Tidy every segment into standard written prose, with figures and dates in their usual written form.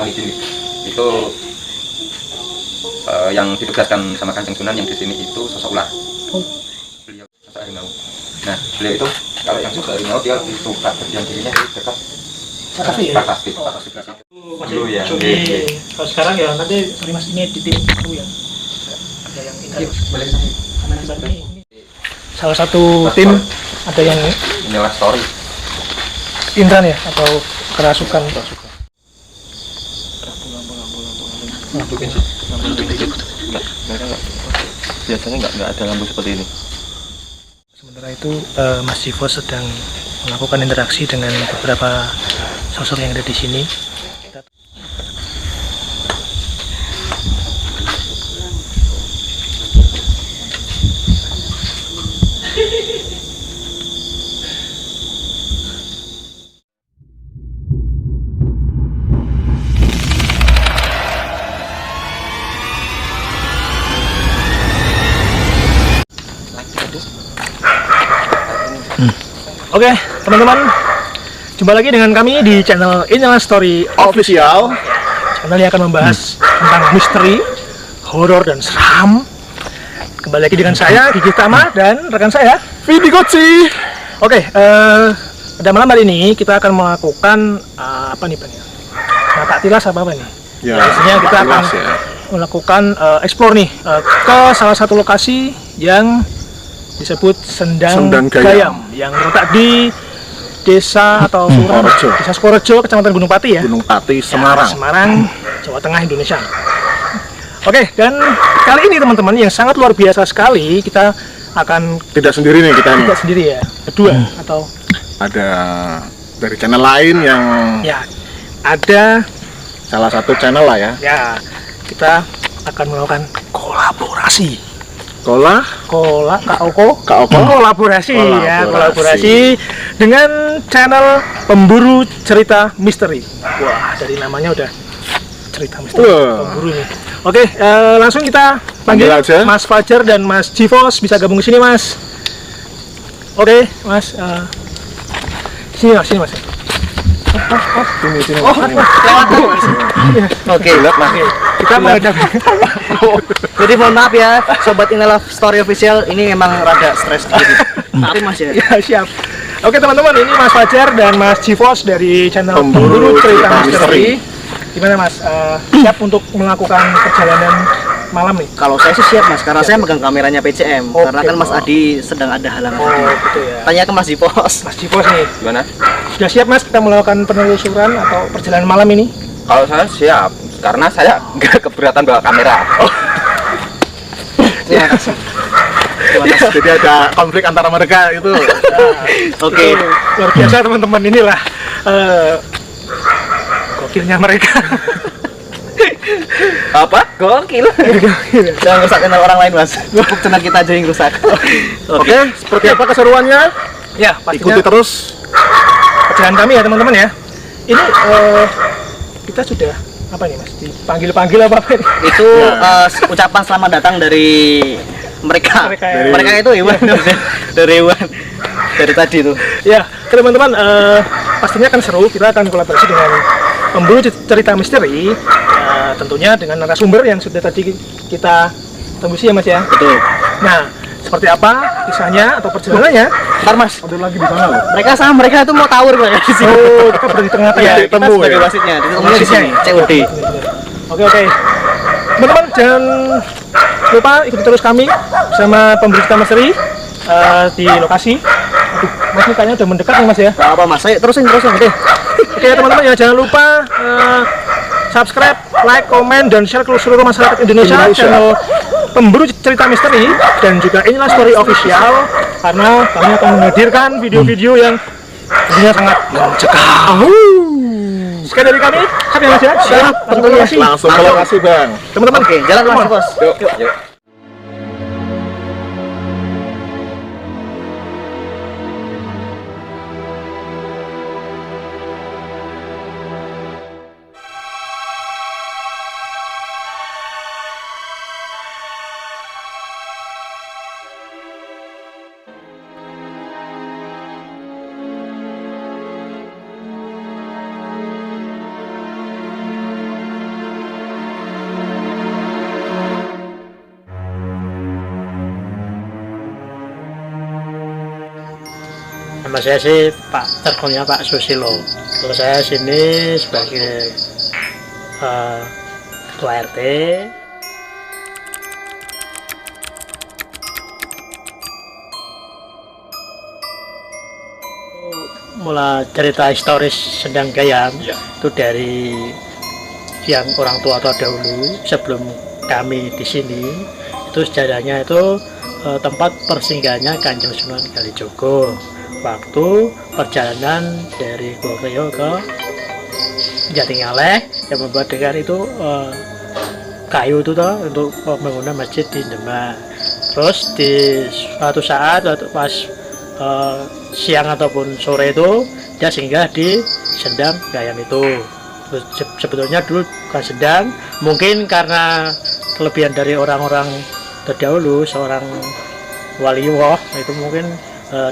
Wahidin itu yang ditugaskan sama Kanjeng Sunan yang di sini itu sosok ular. Beliau sosok harimau. Nah, beliau itu kalau yang sosok harimau dia itu berdiam dirinya di dekat Prakasti. Dulu ya. Kalau sekarang ya nanti Mas ini editing dulu ya. Ada yang ini. Salah satu tim ada yang inilah story. Indran ya atau kerasukan. Biasanya nggak ada lampu seperti ini. Sementara itu Mas Jivo sedang melakukan interaksi dengan beberapa sosok yang ada di sini. Oke, teman-teman, jumpa lagi dengan kami di channel Inilah Story Official. Channel yang akan membahas tentang misteri, horor dan seram. Kembali lagi dengan saya Gigi Tama dan rekan saya Vidi Gotsi. Oke, pada malam hari ini kita akan melakukan apa nih Pak? Mata tilas apa nih? Ya, biasanya kita akan melakukan explore nih ke salah satu lokasi yang disebut Sendang Gayam yang terletak di desa atau kelurahan Desa Sukorejo, Kecamatan Gunung Pati ya. Gunung Pati, Semarang. Ya, Semarang, Jawa Tengah, Indonesia. Oke, dan kali ini teman-teman yang sangat luar biasa sekali, kita akan Tidak sendiri nih kita nih. tidak sendiri ya, berdua atau Ada dari channel lain yang ya ada salah satu channel lah ya. ya kita akan melakukan kolaborasi. Kolaborasi ya, kolaborasi dengan channel Pemburu Cerita Misteri. Wah, dari namanya udah cerita misteri. Pemburu ini. Oke, langsung kita panggil aja Mas Fajar dan Mas Jivos, bisa gabung ke sini Mas. Oke, Mas. Sini Mas. Sini. Oke, Mas. Kita menghadapi. Jadi mohon maaf ya, sobat Inilah Story Official, ini memang rada stres sedikit. Tapi Mas ya. Ya, siap. Oke teman-teman, ini Mas Fajar dan Mas Jivos dari channel Pemburu Cerita Misteri. Gimana Mas? Siap untuk melakukan perjalanan malam nih? Kalau saya sih siap Mas, karena saya megang kameranya PCM. Karena kan Mas Adi sedang ada halangan. Gitu ya. Tanya ke Mas Dipos. Mas Jivos nih, Gimana? sudah siap Mas kita melakukan penelusuran atau perjalanan malam ini? Kalau saya siap, karena saya nggak keberatan bawa kamera. Ya. Jadi ada konflik antara mereka itu. Oke. Luar biasa teman-teman, inilah gokilnya mereka. Apa? Gokil. Jangan rusak channel orang lain Mas. Cukup channel kita aja yang rusak. Oke, seperti apa keseruannya? Ya, pastinya Ikuti terus perjalanan kami ya teman-teman ya. Ini kita sudah apa nih Mas? Dipanggil apa ini? Itu ucapan selamat datang dari mereka. Mereka itu hewan. Dari hewan. Dari tadi itu. Ya, teman-teman, pastinya akan seru. Kita akan kolaborasi dengan Pemburu Cerita Misteri, tentunya dengan narasumber yang sudah tadi kita tembusi ya Mas ya. Betul. Nah, seperti apa kisahnya atau perjalanannya? Ntar Mas, ada lagi di sana loh. Mereka itu mau tawur Pak di sini. Oh, kita berada di tengah-tengah. Iya, Ya, kita ketemu sebagai ya? wasitnya. Ditemunya di sini, COD. Oke. Teman-teman, jangan lupa ikuti terus kami bersama Pemburu Cerita Misteri di lokasi. Aduh, Mas ini kayaknya udah mendekat nih Mas ya. Gak apa Mas, ayo terusin deh. Oke teman-teman ya, jangan lupa subscribe, like, komen, dan share ke seluruh masyarakat Indonesia channel Pemburu Cerita Misteri dan juga Inilah Story Official, karena kami akan menghadirkan video-video yang tentunya sangat mencekam. Sekian dari kami, siap ya Mas ya? Siap, tentunya. Langsung ke lokasi Bang. Teman-teman, Oke, jalan Mas Bos. Yuk. nama saya sih Pak Terkonya Pak Susilo. Kalau saya sini sebagai ketua RT. Mulai cerita historis Sendang Gayam itu dari yang orang tua dahulu sebelum kami di sini. Itu sejarahnya itu tempat persinggahannya Kanjeng Sunan Kalijogo waktu perjalanan dari Goreyo ke Jatingaleh yang membuat dengan itu kayu itu toh untuk pembangunan masjid di Demak. Terus di suatu saat waktu pas siang ataupun sore itu dia singgah di Sendang Gayam itu. Terus sebetulnya dulu bukan Sendang, mungkin karena kelebihan dari orang-orang terdahulu, seorang waliwah itu mungkin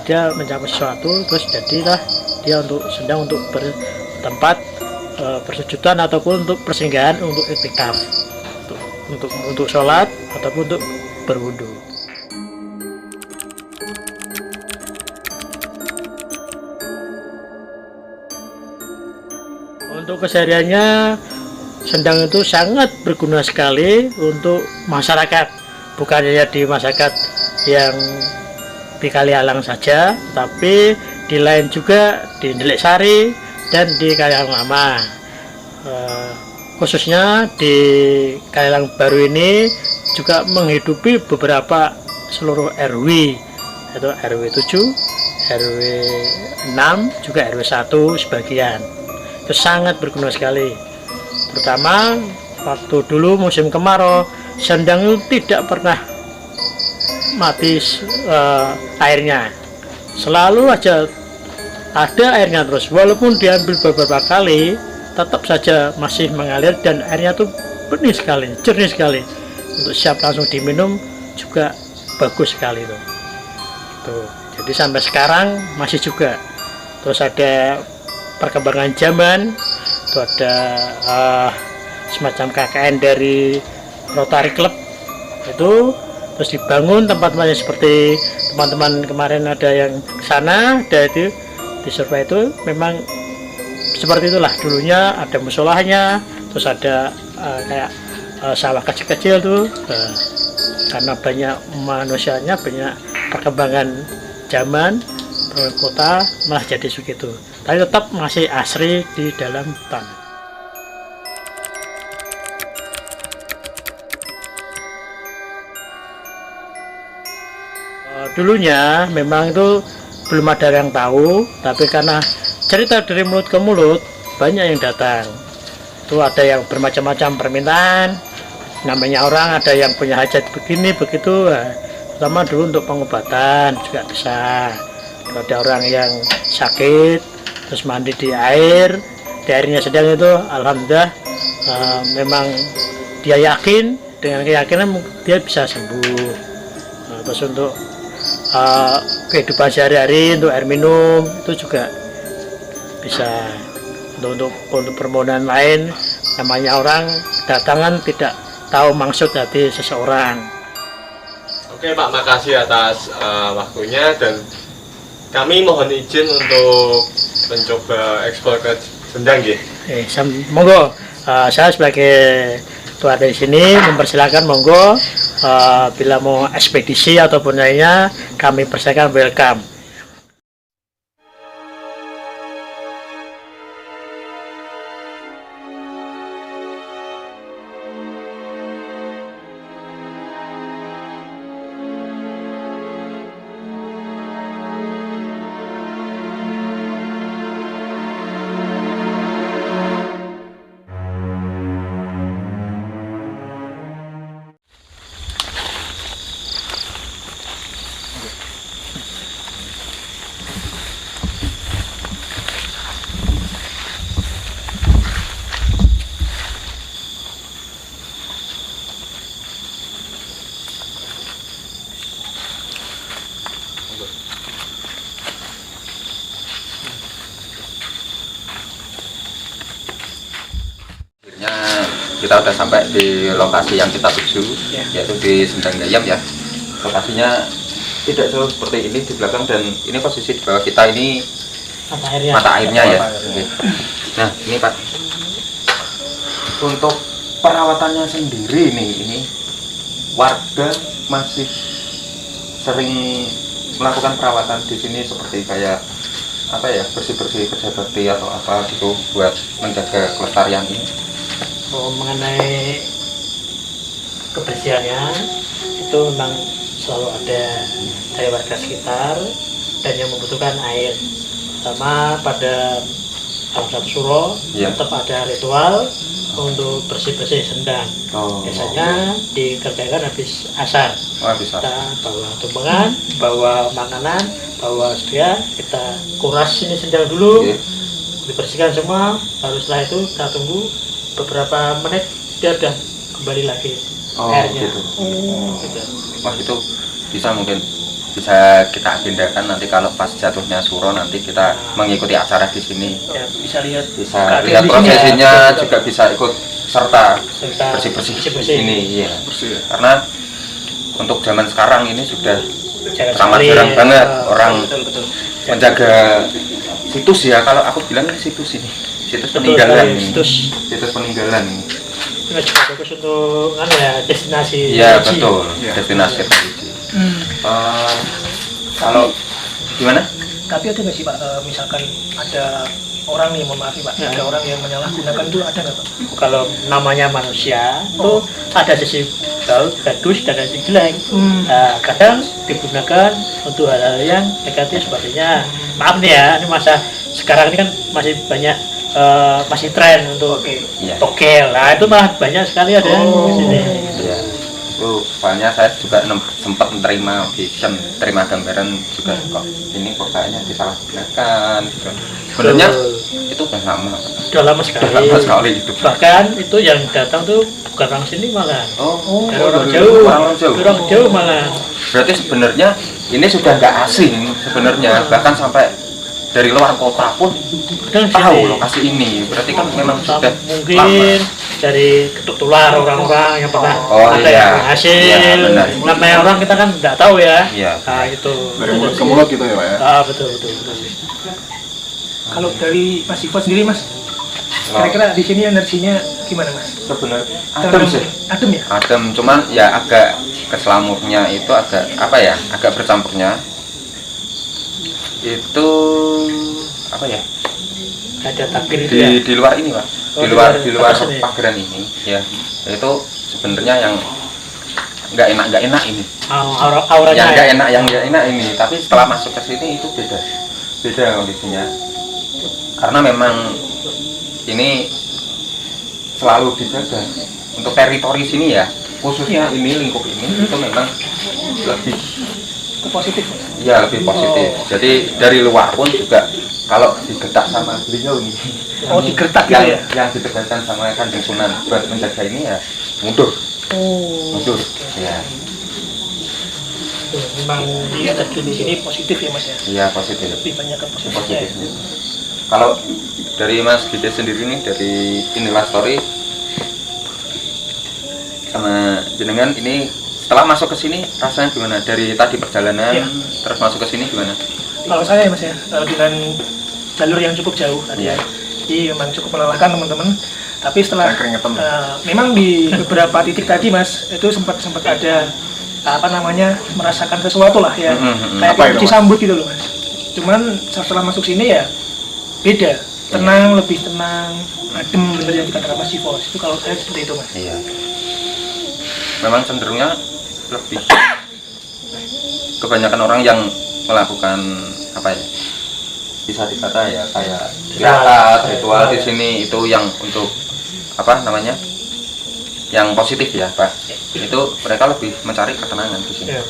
dia mencapai sesuatu, terus jadilah dia untuk Sendang untuk bertempat persujudan ataupun untuk persinggahan untuk iktikaf, untuk sholat ataupun untuk berwudu. Untuk kesehariannya Sendang itu sangat berguna sekali untuk masyarakat, bukan hanya di masyarakat yang di Kalialang saja, tapi di lain juga di Ndelik Sari dan di Kalialang Lama. Khususnya di Kalialang Baru ini juga menghidupi beberapa seluruh RW, yaitu RW 7, RW 6, juga RW 1 sebagian. Itu sangat berguna sekali, terutama waktu dulu musim kemarau Sendang itu tidak pernah mati airnya, selalu aja ada airnya terus, walaupun diambil beberapa kali tetap saja masih mengalir dan airnya tuh bening sekali, jernih sekali, untuk siap langsung diminum juga bagus sekali tuh. Jadi sampai sekarang masih juga. Terus ada perkembangan zaman, itu ada semacam KKN dari Rotary Club itu, terus dibangun tempat-tempatnya seperti teman-teman kemarin ada yang ke sana, ada itu di survei itu memang seperti itulah dulunya, ada musolahnya, terus ada kayak sawah kecil-kecil tuh, karena banyak manusianya, banyak perkembangan zaman kota malah jadi begitu, tapi tetap masih asri di dalam hutan. Dulunya memang itu belum ada yang tahu, tapi karena cerita dari mulut ke mulut banyak yang datang. Itu ada yang bermacam-macam permintaan, namanya orang ada yang punya hajat begini begitu, terutama dulu untuk pengobatan juga bisa. Ada orang yang sakit terus mandi di airnya Sendang itu, alhamdulillah memang dia yakin, dengan keyakinan dia bisa sembuh. Terus untuk kehidupan sehari-hari, untuk air minum itu juga bisa. Untuk permohonan lain, namanya orang datangan tidak tahu maksud hati seseorang. Oke Pak, makasih atas waktunya, dan kami mohon izin untuk mencoba eksplor ke Sendang ya. Monggo, saya sebagai tuan di sini mempersilahkan, monggo bila mau ekspedisi ataupun lainnya kami persilakan, welcome. Kita udah sampai di lokasi yang kita tuju, yaitu di Sendang Gayam ya. Lokasinya tidak jauh seperti ini di belakang, dan ini posisi di bawah kita ini Mata airnya. mata airnya ya. Oke. Nah ini Pak, untuk perawatannya sendiri nih, ini warga masih sering melakukan perawatan di sini seperti kayak apa ya, bersih-bersih, kerja bakti atau apa gitu buat menjaga kelestarian ini. Mengenai kebersihannya itu memang selalu ada dari warga sekitar dan yang membutuhkan air. Pertama pada dalam satu suro Ya. tetap ada ritual untuk bersih-bersih sendang. Oh, Biasanya dikerjakan habis asar. wah bisa. Kita bawa tumpengan, bawa makanan, bawa sedia, kita kuras ini sendang dulu, Oke. dibersihkan semua. Baru setelah itu kita tunggu beberapa menit, dia udah kembali lagi Oh airnya. gitu. Gitu. Wah itu bisa, mungkin bisa kita agendakan nanti kalau pas jatuhnya suro nanti kita mengikuti acara di sini, Ya, bisa lihat bisa keadaan lihat di sini prosesinya, ya. Betul, juga bisa ikut serta Serta bersih-bersih di bersih-bersih. sini. Iya. Bersih ya. Karena untuk zaman sekarang ini sudah Jarang amat sekali, jarang ya. banget orang betul betul. menjaga situs ya. Kalau aku bilang ini situs ini, situs Betul peninggalan sekali, ini. situs peninggalan ini. ini juga bagus untuk destinasi Iya haji. betul, Iya. destinasi religi. Kalau gimana? Tapi ada nggak sih Pak, misalkan ada orang nih, mohon maaf nih Pak, Ya. ada orang yang menyalahgunakan itu, ada nggak Pak? Kalau namanya manusia itu ada sisi bagus dan ada sisi jelek. Nah, kadang digunakan untuk hal-hal yang negatif sepertinya, maaf nih ya, ini masa sekarang ini kan masih banyak masih tren untuk Iya. togel. Nah itu malah banyak sekali ada yang di sini. Ya, itu soalnya saya juga sempat menerima vision, terima gambaran juga kok ini kok kayaknya disalahgunakan gitu. Sebenarnya itu udah lama sekali itu. Bahkan itu yang datang tuh bukan orang sini malah, Oh, dari orang dari jauh, orang jauh. dari orang jauh malah. Berarti sebenarnya ini sudah nggak asing sebenarnya, bahkan sampai dari luar kota pun Kadang tahu sini. lokasi ini. Berarti kan memang sudah Mungkin lama. dari ketuk tular orang-orang yang pernah Oh, ada iya. yang hasil. Iya, benar. Namanya orang kita kan nggak tahu ya. Iya. Nah itu. Dari mulut ke mulut gitu ya Pak ya. Betul betul. Kalau dari Mas Ivo sendiri Mas, Kalau kira-kira di sini energinya gimana Mas? sebenarnya adem sih. Adem ya? Adem, cuman ya agak keselamurnya itu agak apa ya, agak bercampurnya itu apa ya, Ada takbir itu ya. di luar ini Pak, Oh, di luar atas ini. pageran ini ya, itu sebenarnya yang nggak enak ini, Auranya yang ya. nggak enak ini, tapi setelah masuk ke sini itu beda kondisinya, karena memang ini selalu dijaga untuk teritori sini ya, khususnya ini lingkup ini itu memang lebih Itu positif Mas? ya lebih positif. Jadi dari luar pun juga kalau digetak sama beliau nih, Oh digertak gitu ya? yang ditegakkan sama Kanjeng Sunan buat menjaga ini ya mundur Oh ya. tuh, memang di energi di sini positif ya Mas ya? Iya positif, Lebih banyak ke positifnya ya? positif. Kalau dari Mas Gide sendiri nih, dari Inilah Story sama jenengan ini setelah masuk ke sini rasanya gimana? Dari tadi perjalanan Iya. terus masuk ke sini gimana? Kalau saya ya Mas ya, dengan jalur yang cukup jauh tadi ya, Iya. jadi memang cukup melelahkan teman-teman. Tapi setelah Saya keringetan. memang di beberapa titik tadi Mas, itu sempat ada apa namanya, merasakan sesuatu lah ya, kayak Apa itu, kunci Mas? sambut gitu loh Mas. Cuman setelah masuk sini ya beda, tenang, lebih tenang, adem, bener yang dikatakan Mas Ivo. Itu kalau saya seperti itu Mas. Iya. Memang cenderungnya lebih kebanyakan orang yang melakukan apa ya? Bisa dikata ya kayak ritual di sini itu yang untuk apa namanya? Yang positif ya, Pak. Itu mereka lebih mencari ketenangan di sini. Iya.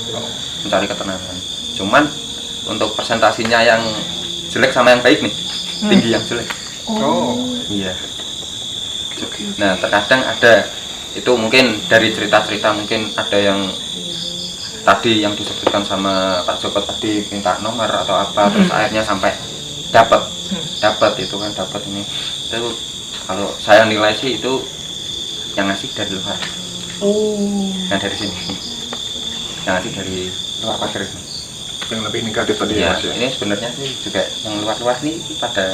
Mencari ketenangan. Cuman untuk presentasinya yang jelek sama yang baik nih, tinggi yang jelek. Oh. Iya. Nah, terkadang ada itu mungkin dari cerita-cerita mungkin ada yang tadi yang disebutkan sama Pak Joko tadi minta nomor atau apa terus akhirnya sampai dapat itu kan dapat ini. Itu kalau saya nilai sih itu yang ngasih dari luar. Yang dari sini. Yang ngasih dari luar pagar ini. yang lebih negatif tadi ya Ya, Mas ya. ini sebenarnya sih juga yang luar-luar nih pada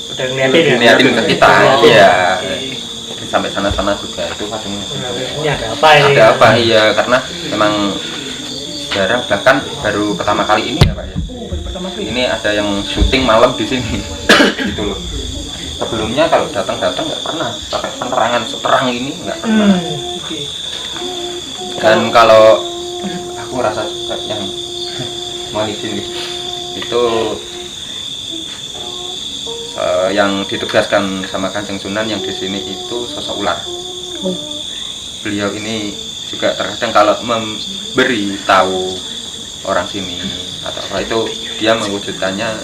Udah ngeliatin ya. ngeliatin ke kita. Ngeliatin. Iya. Oke. Sampai sana-sana juga itu kadang Ini ada apa ini? ada apa, iya, karena memang jarang, bahkan baru pertama kali ini ya Pak ya. Ini ada yang syuting malam di sini. Gitu loh. Sebelumnya kalau datang-datang nggak pernah pakai penerangan seterang ini, nggak pernah. Oke. Dan kalau aku ngerasa suka yang mau izin itu yang ditugaskan sama Kanjeng Sunan yang di sini itu sosok ular. Beliau ini juga terkadang kalau memberi tahu orang sini atau apa itu dia mewujudkannya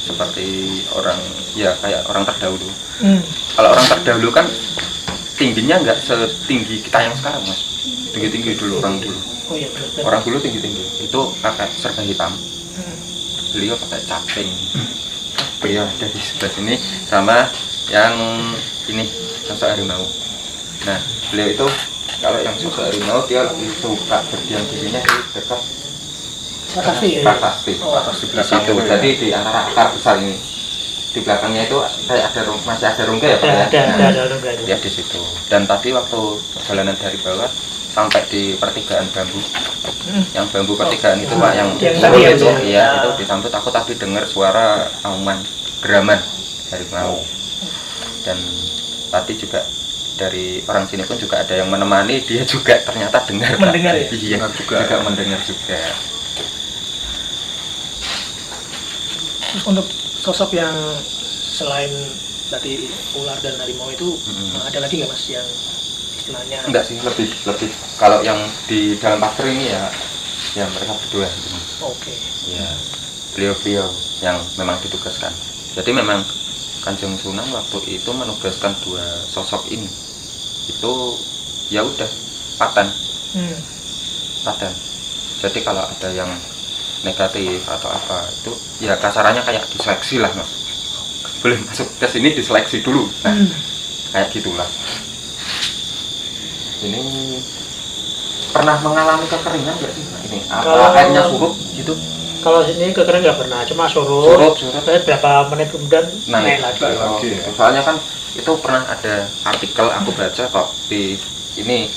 seperti orang, ya kayak orang terdahulu. Kalau orang terdahulu kan tingginya nggak setinggi kita yang sekarang Mas, tinggi dulu orang dulu. Oh iya betul. Orang dulu tinggi itu pakai serba hitam, beliau pakai caping. Beliau ada di sebelah sini sama yang ini sosok harimau. Nah beliau itu kalau yang sosok harimau dia lebih suka berdiam dirinya di dekat Prasasti ya. prasasti di situ. Jadi di antara akar besar ini, di belakangnya itu kayak ada masih ada rongga ya Pak ya. Ada rongga itu. Dia di situ. Dan tadi waktu perjalanan dari bawah sampai di pertigaan bambu, yang bambu pertigaan itu Pak, yang Yang surut tadi ya, itu, Mas, ya? iya itu disambut. Aku tadi dengar suara auman, geraman dari mau. Dan tadi juga dari orang sini pun juga ada yang menemani, dia juga ternyata dengar. Mendengar ya? Iya, juga mendengar juga. Terus untuk sosok yang selain tadi ular dan harimau itu ada lagi nggak Mas yang istilahnya? Enggak sih, lebih kalau yang di dalam pagar ini ya mereka berdua. Oke. Ya, beliau yang memang ditugaskan. Jadi memang Kanjeng Sunan waktu itu menugaskan dua sosok ini. Itu ya udah paten. Jadi kalau ada yang negatif atau apa itu ya kasarannya kayak diseleksi lah Mas. Boleh masuk ke sini diseleksi dulu. Nah, kayak gitulah. Ini pernah mengalami kekeringan nggak sih? Nah, ini Kalau- airnya surut gitu. Kalau sini kekeringan nggak pernah, cuma surut. Surut. Tapi berapa menit kemudian naik lagi. Oh, gitu. Soalnya kan itu pernah ada artikel aku baca kok di ini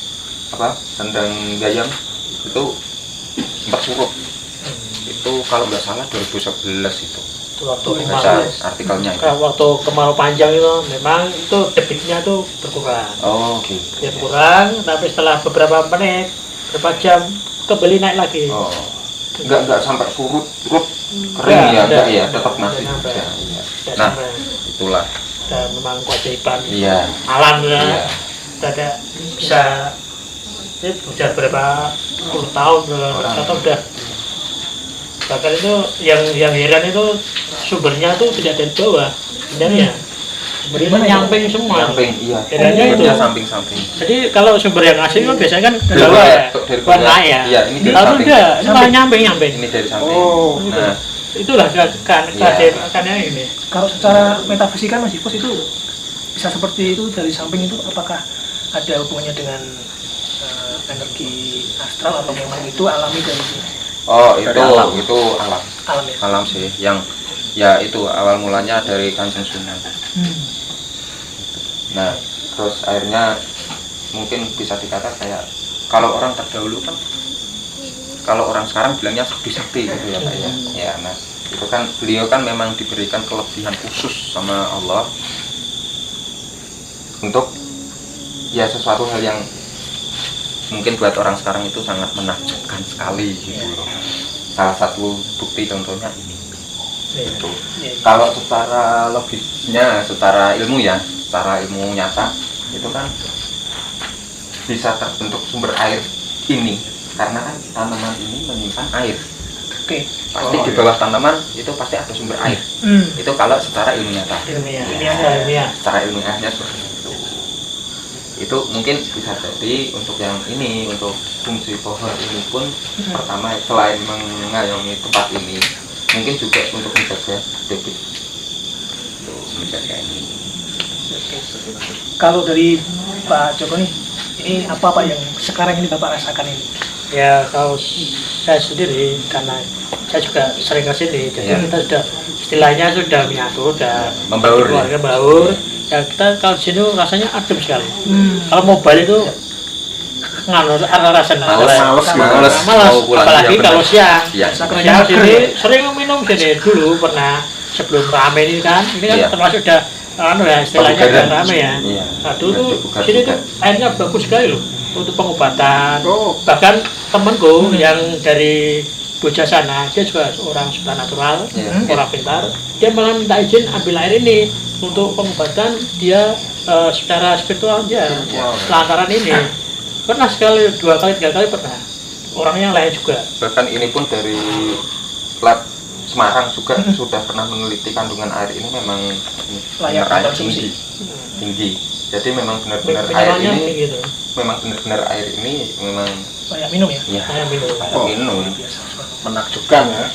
apa Sendang Gayam itu sempat surut. Itu kalau nggak salah 2011 itu Itu waktu baca kemarau. artikelnya itu. Waktu kemarau panjang itu memang itu debitnya tuh berkurang. Oh gitu. Dia berkurang, tapi setelah beberapa menit, beberapa jam kembali naik lagi. Oh nggak sampai surut kering Nggak, ya, nggak. ya tetap masih Nggak sampai. ada, iya. Nggak Nah sampai. itulah Dan memang keajaiban iya alam ya. iya. Tidak bisa udah berapa puluh tahun atau udah bahkan itu yang heran itu sumbernya tuh tidak dari bawah sebenarnya sumbernya nyamping semua. Samping iya. Herannya itu. Sumbernya samping-samping. Jadi kalau sumber yang asli kan biasanya kan dari Dari bawah bawah, ya, dari bukan bawah. naik ya. Iya, ini dari Kalau samping. enggak, ini malah nyamping. Ini dari samping. Oh, Nah Itulah keajaibannya ini. Kalau secara metafisika Mas Ipus itu bisa seperti itu dari samping itu apakah ada hubungannya dengan energi astral atau memang itu alami dari oh Dari alam. itu alam alam ya? alam sih yang ya itu awal mulanya dari Kanjeng Sunan. Nah terus akhirnya mungkin bisa dikatakan kayak kalau orang terdahulu kan, kalau orang sekarang bilangnya sakti-sakti gitu ya Pak ya. Ya nah itu kan beliau kan memang diberikan kelebihan khusus sama Allah untuk ya sesuatu hal yang mungkin buat orang sekarang itu sangat menakjubkan sekali gitu loh. Salah satu bukti contohnya ini. Itu. Kalau secara logisnya, secara ilmu ya, secara ilmu nyata itu kan bisa terbentuk sumber air ini karena kan tanaman ini menyimpan air. Oke. Pasti di bawah tanaman itu pasti ada sumber air. Itu kalau secara ilmu nyata. Ilmiah. Secara ilmiahnya seperti itu. Itu mungkin bisa jadi untuk yang ini, untuk fungsi pohon ini pun pertama selain mengayomi tempat ini mungkin juga untuk menjaga debit, menjaga ini. Kalau dari Pak Joko nih, ini apa Pak yang sekarang ini Bapak rasakan ini? Ya kalau saya sendiri karena saya juga sering ke sini. Jadi Iya. kita sudah istilahnya sudah menyatu, sudah Membaur, keluarga baur. Ya kita kalau di sini rasanya adem sekali. Kalau mobile itu rasanya Males malas, mau pulang apalagi siang, kalau bener. siang. Siang. Siang sini sering minum sini dulu pernah sebelum rame ini kan. Ini kan Iya. termasuk udah ya istilahnya Pembugaran. udah rame ya. Iya. Nah, dulu tuh Dibuka sini juga. tuh airnya bagus sekali loh untuk pengobatan. Bahkan temanku yang dari Bogor sana, dia juga orang sudah natural, Iya. orang pintar. Dia malah minta izin ambil air ini untuk pengobatan dia secara spiritual dia. Lantaran ini pernah sekali, 2 kali, 3 kali pernah. Orang yang lain juga. Bahkan ini pun dari lab Semarang juga sudah pernah meneliti kandungan air ini memang Layak benar konsumsi. tinggi. Jadi memang benar-benar air Mineralnya ini gitu. memang benar-benar air ini memang Banyak minum ya. ya Saya minum. layak minum. Menakjubkan ya.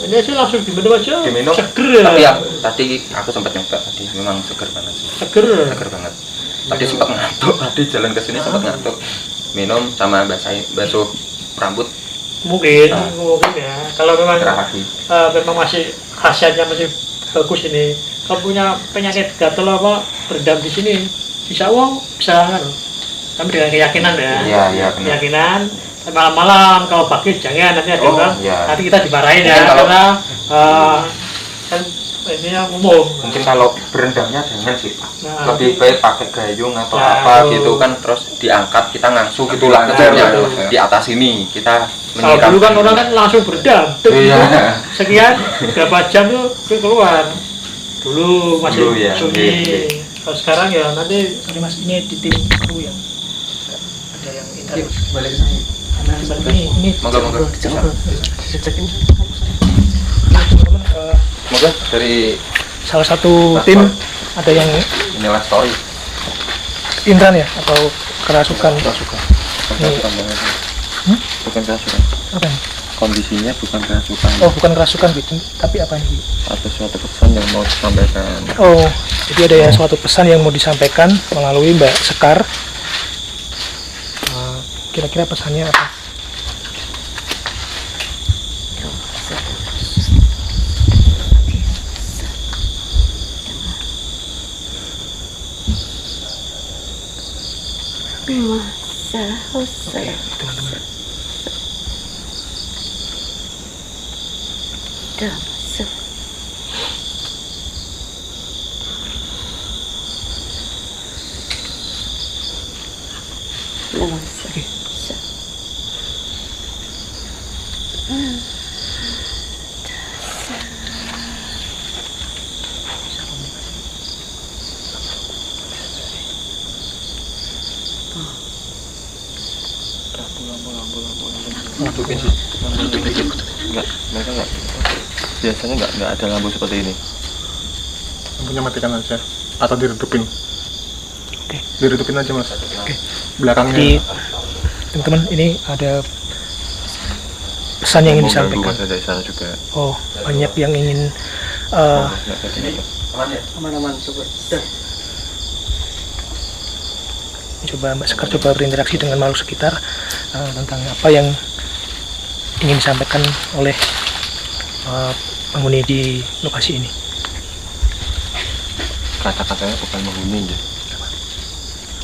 Ini sih langsung diminum aja. Diminum. Seger. Tapi tadi aku sempat nyoba tadi memang seger banget sih. Seger. Seger banget. Tadi sempat ngantuk, tadi jalan ke sini sempat ngantuk. Minum sama basuh rambut Mungkin Nah. ya. Kalau memang cerah lagi. memang masih khasiatnya masih bagus ini. Kalau punya penyakit gatal apa berendam di sini, bisa bisa kan? Tapi dengan keyakinan ya. Iya, iya benar. Keyakinan. Malam-malam kalau pagi jangan nanti ada Oh, orang iya. nanti kita dimarahin ya Mungkin kalau- karena kan ini yang umum. Mungkin kalau berendamnya jangan sih Pak. Nah, Lebih baik pakai gayung atau Nah, apa itu. gitu kan terus diangkat kita ngangsu gitulah Nah, kecilnya itu. di atas ini kita Kalau dulu kan orang kan langsung berendam. Tuk, Iya. tuk, sekian berapa jam tuh dia keluar. Dulu masih Dulu ya, sunyi. iya. Kalau sekarang ya nanti Sorry mas, ini di tim kru yang ada yang intern. Balik ke saya. Ini Monggo bisa. teman-teman Monggo dari salah satu tim ada yang inilah story. intern ya atau kerasukan. Bukan kerasukan, Apa ini? kondisinya bukan kerasukan, Oh bukan kerasukan gitu, tapi apa ini? ada suatu pesan yang mau disampaikan. Oh jadi ada ya suatu pesan yang mau disampaikan melalui Mbak Sekar. Kira-kira pesannya apa? Oke, teman-teman. Hidupin sih. Enggak, mereka enggak. Biasanya enggak ada lampu seperti ini. Lampunya matikan aja atau diredupin. Oke. Diredupin aja mas. Oke. Belakangnya. Jadi teman-teman ini ada pesan yang ingin Mau ganggu disampaikan. warga dari sana juga. Oh banyak yang ingin Enggak jadi apa. Aman-aman coba. coba Mbak Sekar coba berinteraksi dengan makhluk sekitar tentang apa yang ingin disampaikan oleh penghuni di lokasi ini. Kata-katanya bukan menghuni ya.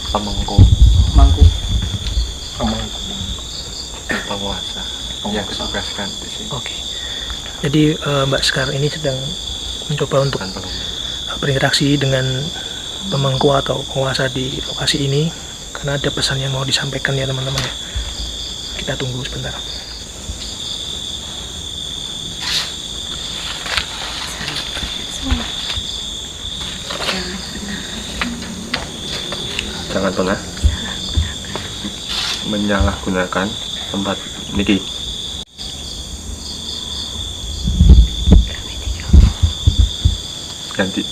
Pemangku, Mangku. penguasa yang ditugaskan di sini. Oke. Jadi Mbak Sekar ini sedang mencoba untuk Bukan penghuni. berinteraksi dengan pemangku atau penguasa di lokasi ini karena ada pesan yang mau disampaikan ya teman-teman ya. Kita tunggu sebentar. Jangan pernah menyalahgunakan tempat niki. Ganti.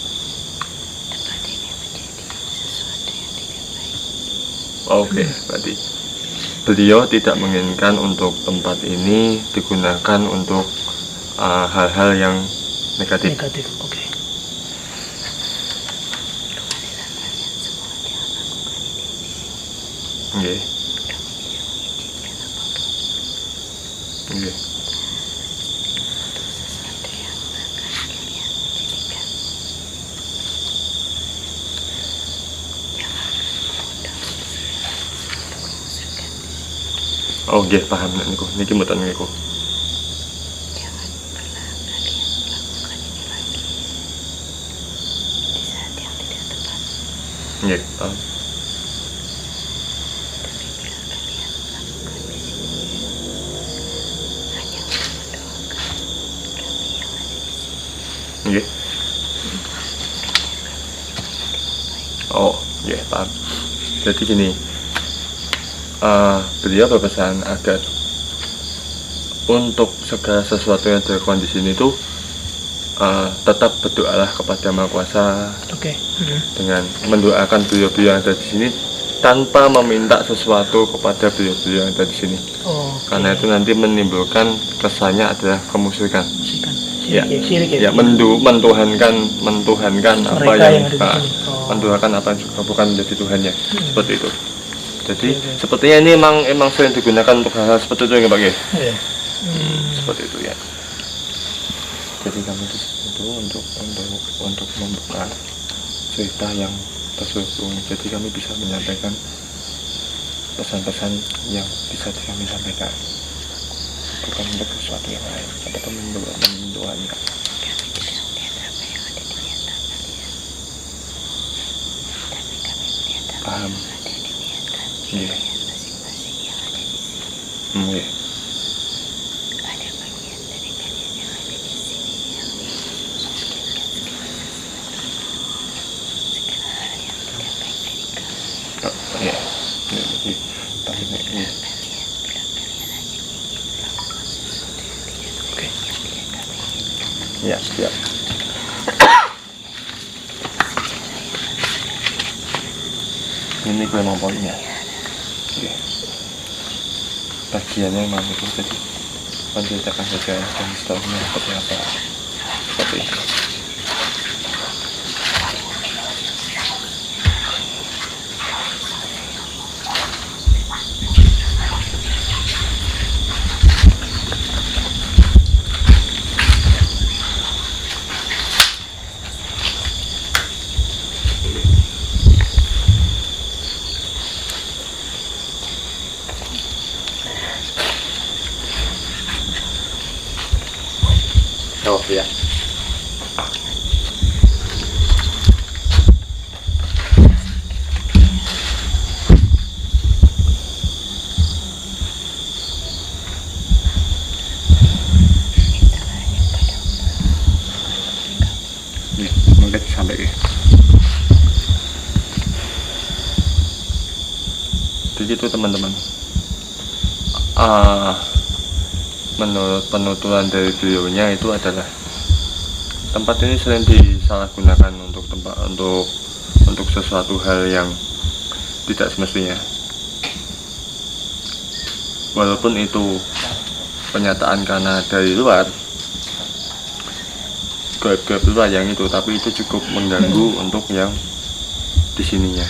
Oke, berarti beliau tidak menginginkan untuk tempat ini digunakan untuk hal-hal yang negatif. Negatif. Oke. Nggih. Nggih. Oh nggih paham nek niku. Niki mboten niku. Nggih, paham. Nggih. Oh, nggih, paham. Jadi gini, beliau berpesan agar untuk segala sesuatu yang dilakukan di sini tuh tetap berdoalah kepada Maha Kuasa Oke. dengan mendoakan beliau-beliau yang ada di sini tanpa meminta sesuatu kepada beliau-beliau yang ada di sini. Oh, Karena itu nanti menimbulkan kesannya adalah kemusyrikan. musikan. Ya, Syirik ya mentuhankan apa Mereka yang yang ada di sini. Oh. mentuhankan apa yang juga bukan menjadi Tuhannya, seperti itu. Jadi sepertinya ini emang sering digunakan untuk hal-hal seperti itu ya Pak. Iya. Seperti itu ya. Jadi kami di sini itu untuk membuka cerita yang terselubung. Jadi kami bisa menyampaikan pesan-pesan yang bisa kami sampaikan, bukan untuk sesuatu yang lain atau mendoanya. Paham? Iya. Iya. Iya. Jadi tapi ini. Oke. Iya, siap. Ini gue mau poinnya. Oke. Bagiannya memang itu jadi menceritakan saja dan setelahnya seperti apa. Seperti itu. Oh ya. Mungkin sampai ya. Begitu teman-teman. Menurut penuturan dari beliaunya itu adalah tempat ini sering disalahgunakan untuk sesuatu hal yang tidak semestinya. Walaupun itu penyataan karena dari luar, gaib-gaib luar yang itu, tapi itu cukup mengganggu untuk yang di sininya.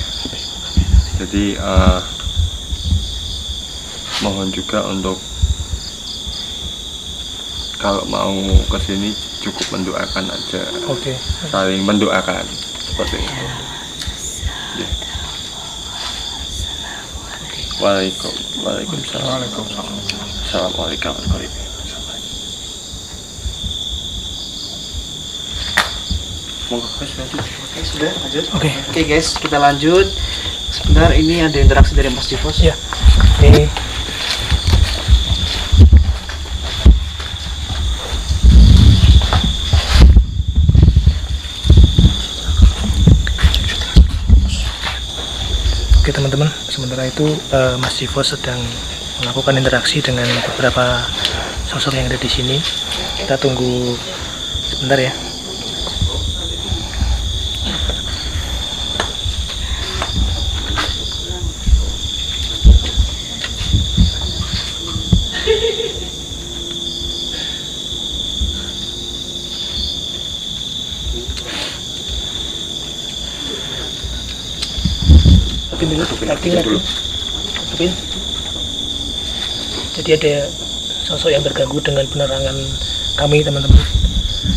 Jadi mohon juga untuk kalau mau ke sini cukup mendoakan aja. Oke. Saling mendoakan seperti itu. Ya. Waalaikumsalam. Assalamualaikum warahmatullahi wabarakatuh. Oke, sudah lanjut. Oke. Oke guys, kita lanjut. Sebentar, ini ada interaksi dari Mas Divos. Ya. Oke. Oke teman-teman, sementara itu Mas Divo sedang melakukan interaksi dengan beberapa sosok yang ada di sini. Kita tunggu sebentar ya. Tutupin. Jadi ada sosok yang terganggu dengan penerangan kami teman-teman.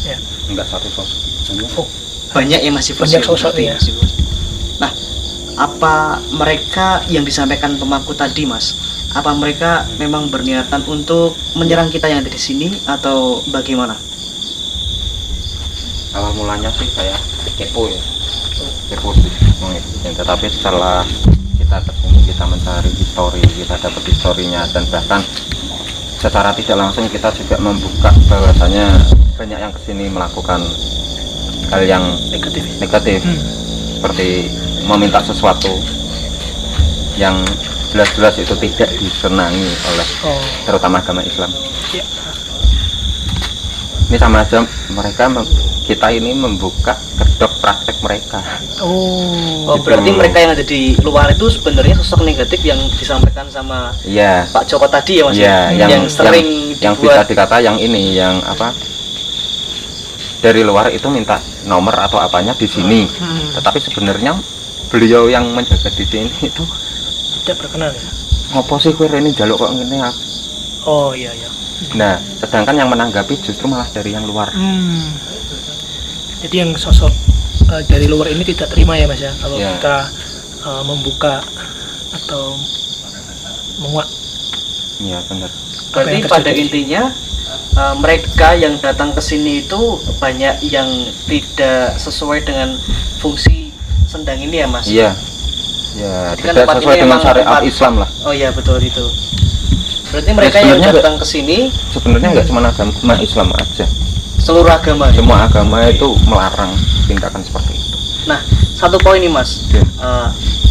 Ya. Enggak satu sosok. Banyak ya Mas Divos. Banyak sosok ya. Nah, apa mereka yang disampaikan pemangku tadi, Mas? Apa mereka memang berniatan untuk menyerang kita yang ada di sini atau bagaimana? Awal mulanya sih saya kepo ya, kepo sih mengikuti. Tetapi setelah kita kesini, kita mencari histori, kita dapat historinya, dan bahkan secara tidak langsung kita juga membuka bahwasanya banyak yang kesini melakukan hal yang negatif. Seperti meminta sesuatu yang jelas-jelas itu tidak disenangi oleh terutama agama Islam. Ini sama aja kita ini membuka kedok praktek mereka. Oh, berarti mereka yang ada di luar itu sebenarnya sosok negatif yang disampaikan sama Pak Joko tadi ya, Mas? Yang sering yang bisa dikata yang ini, yang apa, dari luar itu minta nomor atau apanya di sini, tetapi sebenarnya beliau yang menjaga di sini itu tidak berkenan ya. Ngopo sih kowe rene njaluk kok ngene? Oh iya iya. Nah, sedangkan yang menanggapi justru malah dari yang luar. Jadi yang sosok dari luar ini tidak terima ya, Mas ya, kalau kita membuka atau menguak. Iya benar. Berarti pada intinya mereka yang datang ke sini itu banyak yang tidak sesuai dengan fungsi sendang ini ya, Mas? Iya. Ya, tidak sesuai dengan syariat Islam lah. Oh iya, betul itu. Berarti mereka yang datang ke sini sebenarnya nggak cuma agama Islam aja. Seluruh agama. Semua agama itu melarang tindakan seperti itu. Nah, satu poin nih, Mas.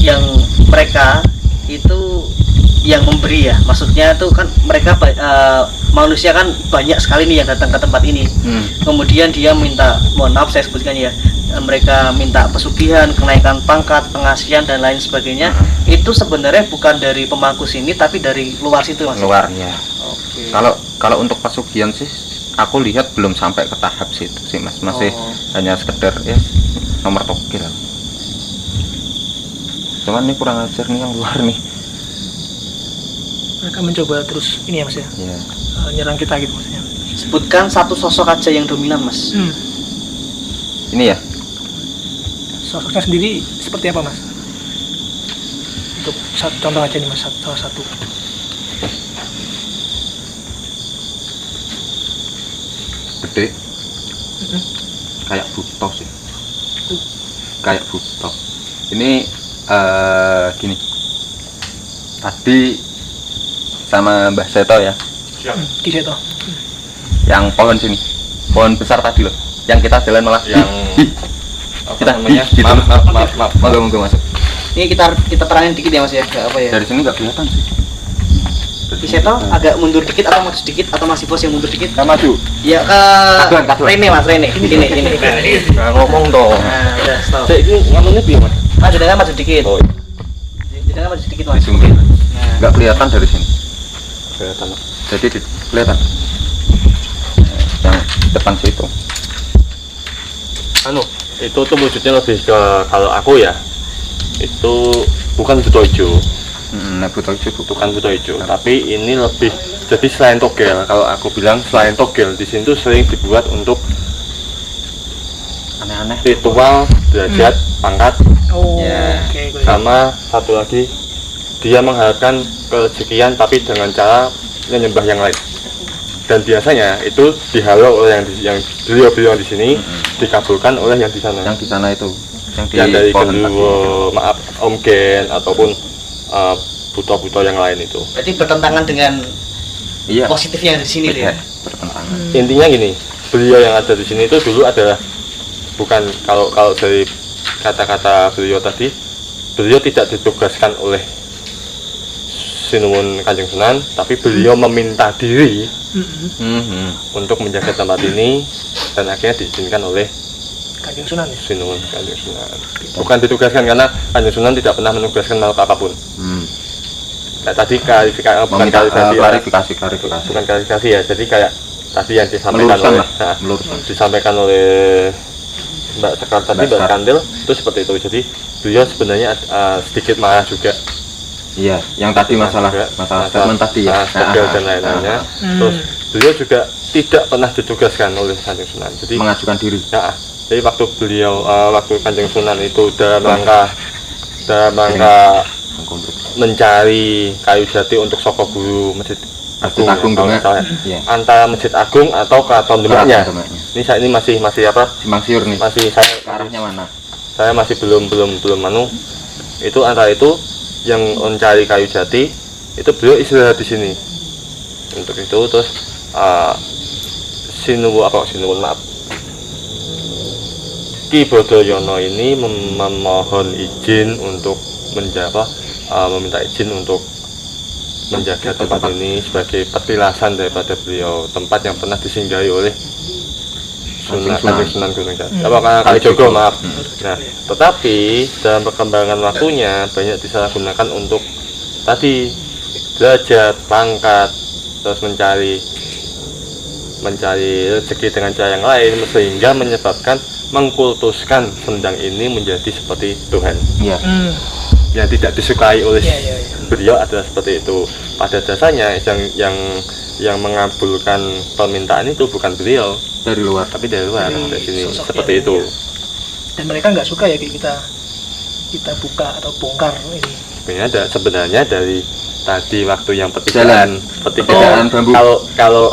Yang mereka itu yang memberi ya, maksudnya itu kan mereka manusia kan banyak sekali nih yang datang ke tempat ini. Kemudian dia minta, mohon maaf saya sebutkan ya, mereka minta pesugihan, kenaikan pangkat, pengasihan dan lain sebagainya. Itu sebenarnya bukan dari pemangku sini tapi dari luar situ, Mas. Luarnya. Oke. Kalau untuk pesugihan sih aku lihat belum sampai ke tahap situ sih, Mas. Masih hanya sekedar ya nomor togel. Cuman ini kurang ajar nih yang luar nih. Mereka mencoba terus ini ya, Mas ya. Iya. Nyerang kita gitu maksudnya. Sebutkan satu sosok aja yang dominan, Mas. Ini ya. Sosoknya sendiri seperti apa, Mas? Untuk contoh aja nih, Mas, salah satu. Gede. Kayak buto sih. Kayak buto. Ini gini. Tadi sama Mbah Seto ya. Ki Seto. Yang pohon sini. Pohon besar tadi loh. Yang kita jalan malah yang kita namanya maaf monggo masuk. Ini kita terangin dikit ya, Mas ya, enggak apa ya. Dari sini enggak kelihatan sih. Ki Seto agak mundur dikit atau maju sedikit atau masih bos yang mundur dikit? Kita maju. Ya Rene, Mas, Rene. Ini. Nah, ngomong dong. Nah, udah stop. Cek iki ngomongnya piye, Mas? Maju dengan maju dikit. Oh. Jangan maju sedikit, Mas. Enggak kelihatan dari sini. Kelihatan. Jadi kelihatan. Yang depan situ. Itu tuh wujudnya lebih ke, kalau aku ya, itu bukan buto hijau. Buto hijau bukan buto hijau, tapi ini lebih jadi selain togel. Kalau aku bilang selain togel, di sini tuh sering dibuat untuk aneh-aneh ritual, derajat, pangkat. Sama satu lagi, dia mengharapkan kerezekian tapi dengan cara menyembah yang lain. Dan biasanya itu dihalau oleh yang beliau di sini, dikabulkan oleh yang di sana. Yang di sana itu, yang dari Genderuwo, maaf Om Gen ataupun buto-buto yang lain itu. Berarti bertentangan dengan positif yang di sini ya. Bertentangan. Intinya gini, beliau yang ada di sini itu dulu adalah bukan, kalau dari kata-kata beliau tadi, beliau tidak ditugaskan oleh Sinuwun Kanjeng Sunan, tapi beliau meminta diri untuk menjaga tempat ini dan akhirnya diizinkan oleh Kanjeng Sunan ya? Sinuwun Kanjeng Sunan. Bukan ditugaskan, karena Kanjeng Sunan tidak pernah menugaskan makhluk apapun. Nah, tadi bukan klarifikasi ya. Jadi kayak tadi yang disampaikan oleh Mbak Sekar tadi, Mbak Kandil itu seperti itu. Jadi beliau sebenarnya sedikit marah juga. Iya, yang tadi masalah statement tadi ya, togel dan lain-lainnya. Terus beliau juga tidak pernah ditugaskan oleh Kanjeng Sunan. Jadi mengajukan diri. Ya, jadi waktu Kanjeng Sunan itu dalam rangka dalam rangka mencari kayu jati untuk soko guru Masjid Agung, Agung kalau nggak Demak. salah. Iya. Antara Masjid Agung atau Keraton Demaknya. Demaknya. Ini saya ini masih apa? Simpang siur nih. Masih saya Ke arahnya mana? saya masih belum itu antara itu yang mencari kayu jati itu beliau istirahat di sini untuk itu. Terus Sinuwun maaf, Ki Badayono ini memohon izin untuk meminta izin untuk menjaga tempat ini sebagai petilasan daripada beliau, tempat yang pernah disinggahi oleh Sunan Gunung Jati, Kalijogo, maaf. Nah, tetapi dalam perkembangan waktunya banyak disalahgunakan untuk tadi derajat, pangkat, terus mencari rezeki dengan cara yang lain, sehingga menyebabkan mengkultuskan sendang ini menjadi seperti Tuhan Iya. yang tidak disukai oleh beliau adalah seperti itu. Pada dasarnya yang mengabulkan permintaan itu bukan beliau Dari luar. tapi dari luar, dari sini sosok seperti yang- itu. Dan mereka nggak suka ya kita buka atau bongkar ini. Sebenarnya dari tadi waktu yang Jalan bambu. kalau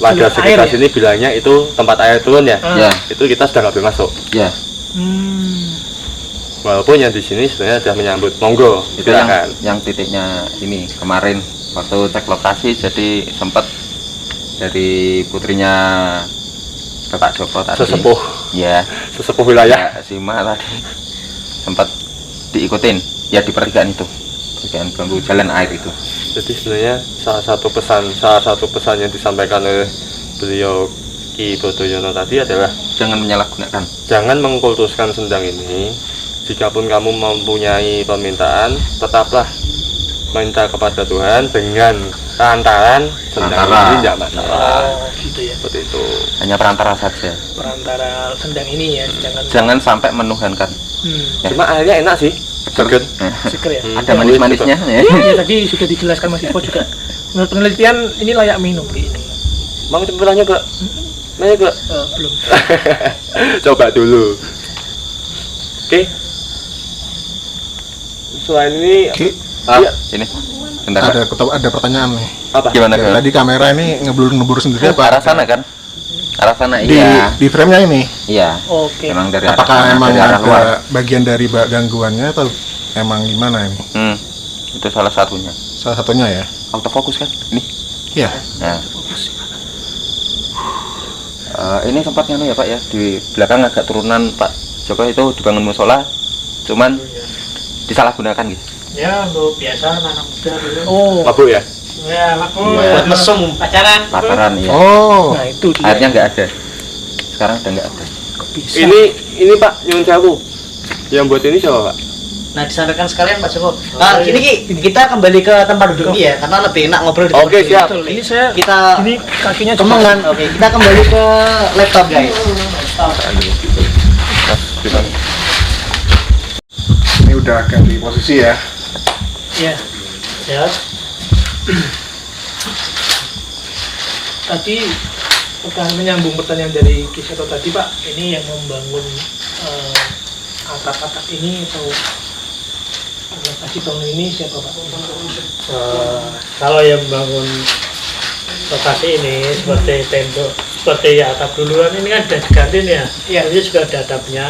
warga Air sekitar ya? sini bilangnya itu tempat air turun ya, Ya. itu kita sudah nggak boleh masuk. Ya. Walaupun yang di sini sebenarnya sudah menyambut, monggo Itu silakan. yang titiknya ini kemarin waktu cek lokasi, jadi sempat dari putrinya Bapak Joko tadi. Sesepuh Ya. wilayah. Ya, Sima tadi sempat diikutin ya di pertigaan itu. Pertigaan bambu jalan air itu. Jadi sebenarnya salah satu pesan yang disampaikan oleh beliau Ki Badayono tadi adalah Jangan menyalahgunakan. jangan mengkultuskan sendang ini. Jikapun kamu mempunyai permintaan, tetaplah minta kepada Tuhan dengan perantaran sendang Perantara. ini tidak masalah. Gitu ya. Seperti itu. Hanya perantara saja. Perantara sendang ini ya, Jangan sampai menuhankan. Ya. Cuma airnya enak sih, seger. seger ya. Ada manis-manisnya ya. Ya, tadi sudah dijelaskan Mas Ivo juga. Menurut penelitian ini layak minum Ki, ini. Mau coba nyoba? Mau nyoba? Belum. Coba dulu. Oke. Selain ini Ki, iya, Ini. Bentar. Pak. ada pertanyaan nih. apa? Gimana Dari Kak? tadi kamera ini ngebulur sendiri apa? Arah sana kan? Arah sana Di iya. di frame-nya ini. Iya. Oke. Memang dari arah Apakah sana, emang dari arah luar. ada bagian dari gangguannya atau emang gimana ini? Itu salah satunya. Salah satunya ya. Autofokus kan? Ini. Iya. Nah. Ini tempatnya ya Pak ya, di belakang agak turunan Pak Joko itu dibangun musola, cuman disalahgunakan gitu. Ya untuk biasa anak muda dulu. Oh. Mabuk ya? Ya aku Iya. Buat mesum pacaran. Pasaran ya. Oh. Nah, itu dia. Airnya nggak ada. Sekarang udah nggak ada. Kok bisa? Ini Pak, nyuwun sewu. Yang buat ini siapa Pak? Nah, disampaikan sekalian Pak Joko. Gini Ki, kita kembali ke tempat duduk ini ya, karena lebih enak ngobrol di tempat Oke, duduk. siap. Betul. Ini saya Kita ini kakinya kemeng kan? Oke, kita kembali ke laptop guys. Ini udah ganti posisi ya. Ya. ya Tadi menyambung pertanyaan dari Kiseto tadi Pak, ini yang membangun atap-atap ini atau lokasi bangun ini siapa Pak? kalau yang bangun lokasi ini seperti tembok seperti atap duluan ini kan sudah diganti nih ya. Iya. Ini juga ada atapnya.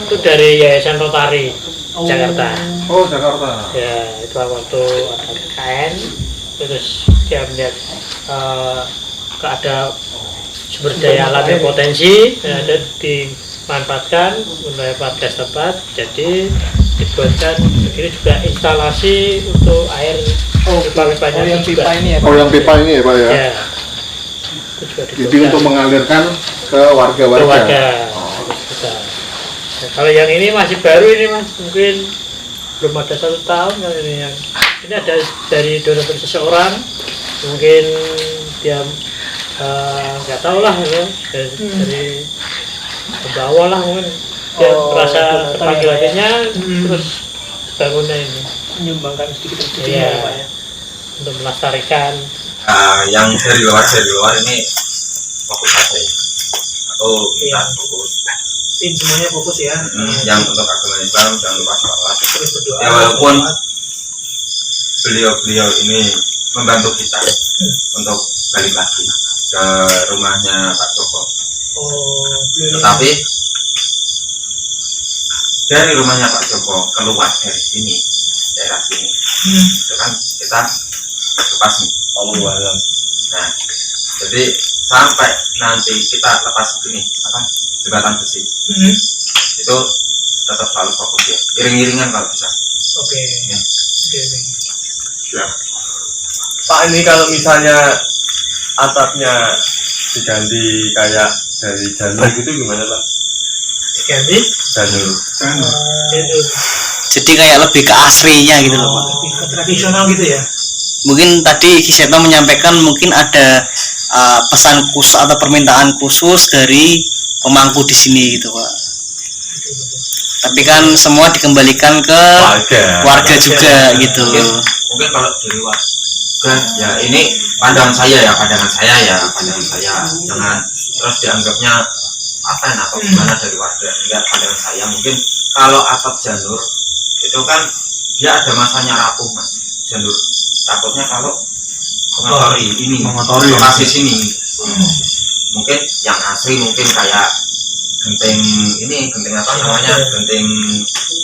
Itu dari Yayasan Rotari Jakarta. Oh, Jakarta. Ya itu waktu ada KKN terus dia melihat ada sumber daya alam yang potensi ya, dan dimanfaatkan oleh warga setempat, jadi dibuatkan ini juga instalasi untuk air pipa-pipanya yang juga. pipa ini ya Pak? Oh, yang pipa ini ya, Pak ya. Ya, itu juga Jadi dibuatkan untuk mengalirkan ke ke warga-warga. warga. Nah, kalau yang ini masih baru ini Mas, mungkin belum ada 1 tahun kali ini ada dari donatur seseorang, mungkin dia nggak tahu lah ya, dari bawah lah mungkin dia merasa terpanggil hatinya terus bangunnya ini Menyumbangkan sedikit rezeki Iya. ya Pak ya. untuk melestarikan. Yang dari luar ini fokus saja atau minta fokus tim semuanya fokus ya. Yang untuk agama Islam jangan lupa sholat. Terus berdoa. Ya walaupun beliau ini membantu kita untuk balik lagi ke rumahnya Pak Joko. Tetapi dari rumahnya Pak Joko keluar dari sini, daerah sini, itu kan kita lepas nih. Nah, jadi sampai nanti kita lepas ini apa jembatan besi, itu tetap selalu fokus ya, iring-iringan kalau bisa. Oke. Ya. Ya. Pak, ini kalau misalnya atapnya diganti kayak dari janur gitu gimana Pak? Ganti. Janur. Jadi kayak lebih ke aslinya gitu loh Pak. Lebih ke tradisional gitu ya. Mungkin tadi Kiseto menyampaikan mungkin ada pesan khusus atau permintaan khusus dari pemangku di sini gitu Pak. Tapi kan semua dikembalikan ke warga juga gitu. Mungkin kalau dari warga ya ini pandangan saya jangan terus dianggapnya paten atau gimana dari warga. Enggak, pandangan saya mungkin kalau atap janur itu kan dia ada masanya rapuh Mas. Janur takutnya kalau mengotori ini lokasi sini. Mungkin yang asli mungkin kayak genting apa namanya, genting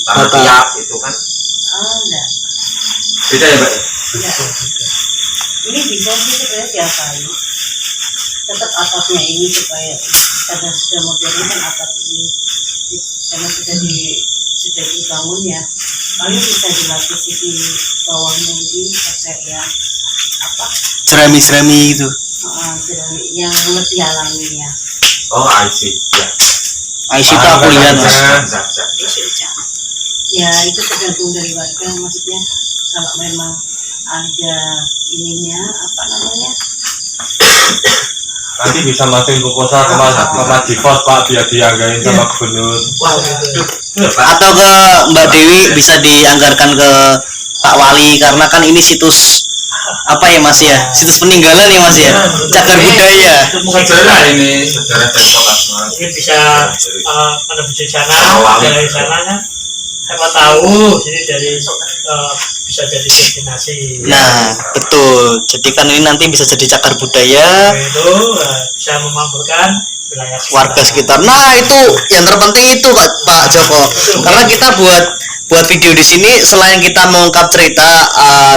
tanah tiap itu kan enggak. beda ya Mbak ya? Ini bisa sih sebenarnya diapain, tetap atapnya ini supaya karena sudah modern kan atap ini karena sudah dibangun ya, paling bisa dilapisi di bawahnya ini pakai ya apa Jerami itu. jerami yang lebih alami ya. Oh, I see. Ya. Aisyah itu aku lihat Mas. Bisa. Ya itu tergantung dari warga, maksudnya kalau memang ada ininya apa namanya. Nanti bisa masukin proposal ke Mas Jifos Pak, biar dianggarin sama gubernur. Atau ke Mbak Dewi bisa dianggarkan ke Pak Wali, karena kan ini situs apa ya Mas ya, situs peninggalan ya Mas ya, cagar budaya. Sejarah ini, sejarah dari kota Semarang. Mungkin bisa menuju di sana, dari sana kan siapa tahu sini dari bisa jadi destinasi. Nah betul, jadi kan ini nanti bisa jadi cagar budaya Itu bisa memakmurkan wilayah warga sekitar. Nah itu yang terpenting itu Pak Joko, karena kita buat video di sini selain kita mengungkap cerita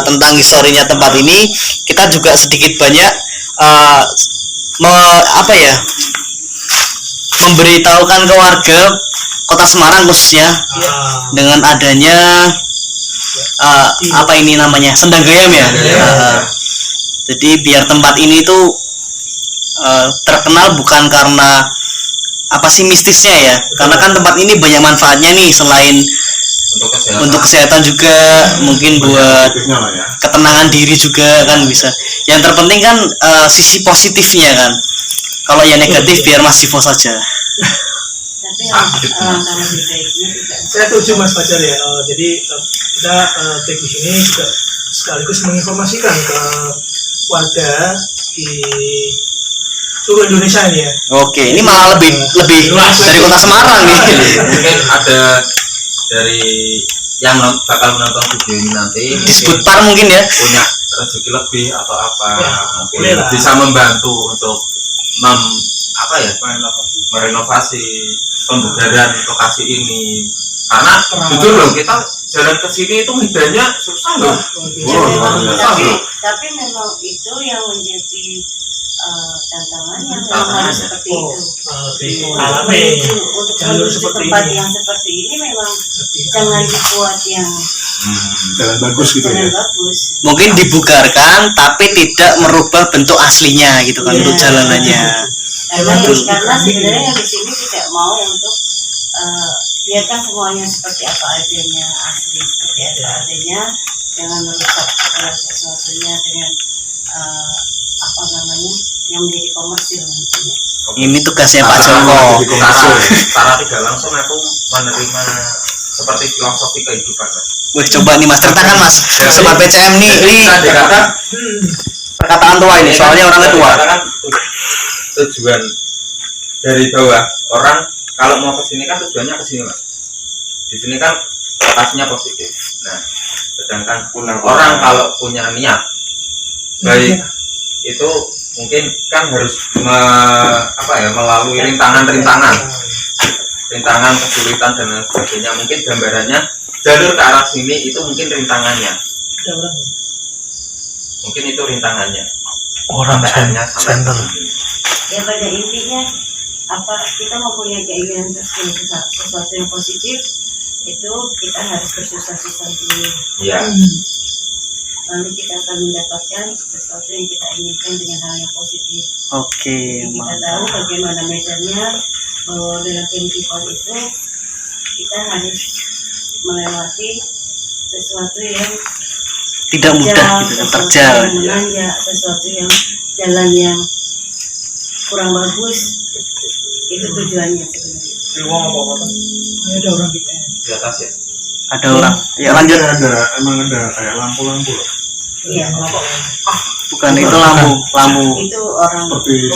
tentang historinya tempat ini, kita juga sedikit banyak memberitahukan ke warga Kota Semarang khususnya dengan adanya apa ini namanya Sendang Gayam ya. Jadi biar tempat ini tuh terkenal bukan karena apa sih mistisnya ya, karena kan tempat ini banyak manfaatnya nih, selain untuk kesehatan juga, mungkin buat ketenangan diri juga kan bisa. Yang terpenting kan sisi positifnya kan. Kalau yang negatif biar Mas Jivo saja. Tapi alangkah lebih baiknya tidak. Saya setuju Mas Fajar ya. Jadi kita take di sini juga sekaligus menginformasikan ke warga di seluruh Indonesia ini ya. Oke, ini malah lebih luas dari Kota Semarang nih. Mungkin ada dari yang bakal menonton video ini nanti Disebut par mungkin ya, punya rezeki lebih atau apa Ya, mungkin bolehlah. bisa membantu untuk merenovasi pembugaran lokasi ini, karena jujur loh kita jalan ke sini itu medannya susah loh. Tapi memang itu yang menjadi tantangannya memang harus seperti itu. alami Untuk jalur menuju seperti tempat ini. yang seperti ini memang jangan dibuat yang Jalan bagus gitu ya. jalan bagus. mungkin dibugarkan tapi tidak merubah bentuk aslinya gitu kan untuk jalanannya. Karena sebenarnya yang di sini tidak mau untuk biarkan semuanya seperti apa adanya, asli seperti apa adanya, jangan merusak segala sesuatunya dengan apa namanya yang menjadi komersil nantinya. Ini tugasnya Pak Joko. Secara tidak langsung aku menerima seperti filosofi kehidupan Mas. Wih, coba nih Mas ceritakan Mas, sobat PCM nih, ini Bisa dikatakan perkataan tua ini, soalnya orangnya tua. Tujuan dari bawah orang kalau mau ke sini kan tujuannya ke sini Mas. Di sini kan lokasinya positif. Nah, sedangkan orang kalau punya niat baik itu mungkin kan harus melalui rintangan kesulitan dan lain sebagainya. Mungkin gambarannya jalur ke arah sini itu mungkin rintangannya. Mungkin itu rintangannya. Orang center. Ya pada intinya kita mau punya keinginan sesuatu yang positif itu kita harus bersusah-susah dulu. Iya. Lalu kita akan mendapatkan sesuatu yang kita inginkan dengan hal yang positif. Oke, Kita tahu bagaimana medannya, bahwa dalam kehidupan itu kita harus melewati sesuatu yang tidak mudah gitu, terjal. Yang menanjak, sesuatu yang jalan yang kurang bagus. Itu tujuannya sebenarnya. Ada orang di atas ya. Ada orang. Ya lanjut. Emang ada kayak lampu-lampu loh. Iya. Bukan itu lampu. Itu orang. Seperti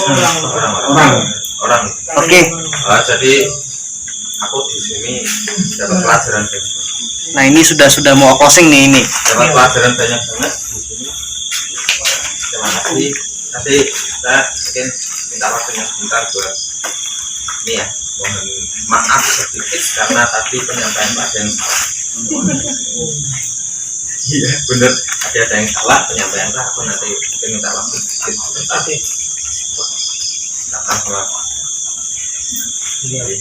Orang. Oke. Jadi aku di sini dapat pelajaran banyak. Nah ini sudah mau closing nih ini. Dapat pelajaran banyak banget di sini. Terima kasih. Nanti saya mungkin minta waktunya sebentar buat ini ya. Mohon maaf sedikit karena tadi penyampaian Pak ada yang salah. Iya bener, ada yang salah penyampaian Pak. Aku nanti mungkin minta waktu sedikit sebentar. Nah, kalau Iya. ya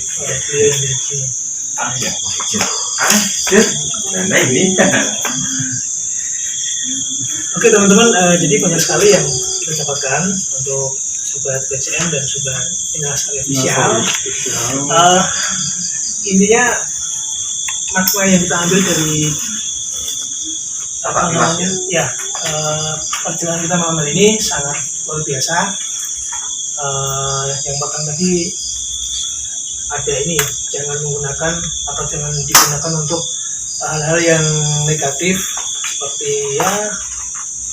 mau izin. Nah ini. Oke teman-teman, jadi banyak sekali yang kita dapatkan untuk sobat BCM dan sobat Indonesia Official. Intinya makna yang kita ambil dari apa namanya, ya perjalanan kita malam hari ini sangat luar biasa. Yang pertama tadi ada ini, jangan menggunakan atau jangan digunakan untuk hal-hal yang negatif seperti ya